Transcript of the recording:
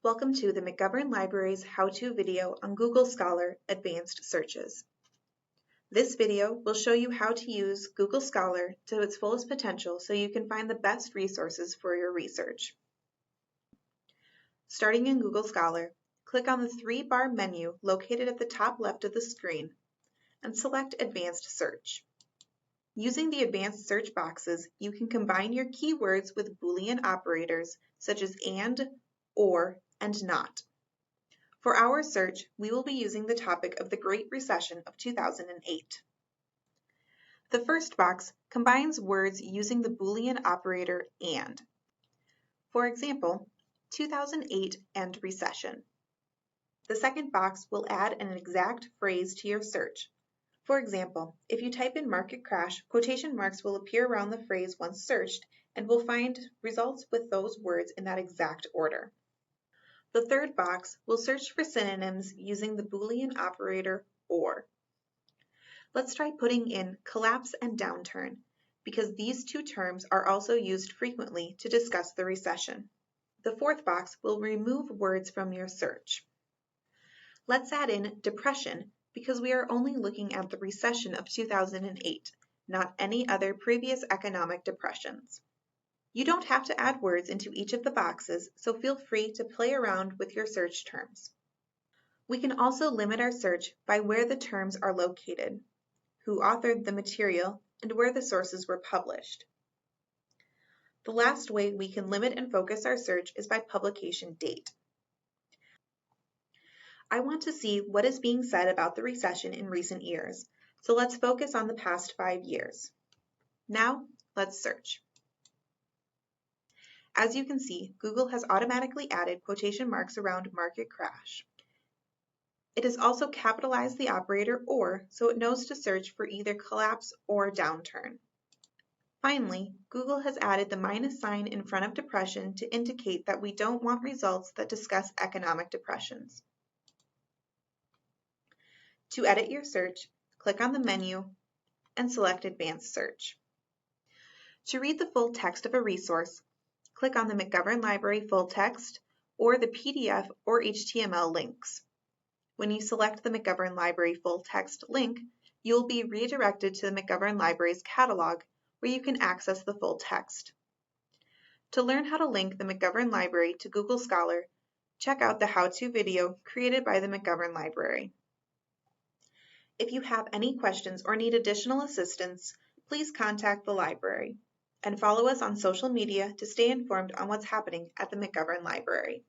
Welcome to the McGovern Library's how-to video on Google Scholar Advanced Searches. This video will show you how to use Google Scholar to its fullest potential so you can find the best resources for your research. Starting in Google Scholar, click on the three-bar menu located at the top left of the screen and select Advanced Search. Using the advanced search boxes, you can combine your keywords with Boolean operators such as and, or, and not. For our search, we will be using the topic of the Great Recession of 2008. The first box combines words using the Boolean operator and. For example, 2008 and recession. The second box will add an exact phrase to your search. For example, if you type in market crash, quotation marks will appear around the phrase once searched and will find results with those words in that exact order. The third box will search for synonyms using the Boolean operator or. Let's try putting in collapse and downturn, because these two terms are also used frequently to discuss the recession. The fourth box will remove words from your search. Let's add in depression, because we are only looking at the recession of 2008, not any other previous economic depressions. You don't have to add words into each of the boxes, so feel free to play around with your search terms. We can also limit our search by where the terms are located, who authored the material, and where the sources were published. The last way we can limit and focus our search is by publication date. I want to see what is being said about the recession in recent years, so let's focus on the past 5 years. Now, let's search. As you can see, Google has automatically added quotation marks around market crash. It has also capitalized the operator or, so it knows to search for either collapse or downturn. Finally, Google has added the minus sign in front of depression to indicate that we don't want results that discuss economic depressions. To edit your search, click on the menu and select Advanced Search. To read the full text of a resource, click on the McGovern Library full text or the PDF or HTML links. When you select the McGovern Library full text link, you will be redirected to the McGovern Library's catalog where you can access the full text. To learn how to link the McGovern Library to Google Scholar, check out the how-to video created by the McGovern Library. If you have any questions or need additional assistance, please contact the library and follow us on social media to stay informed on what's happening at the McGovern Library.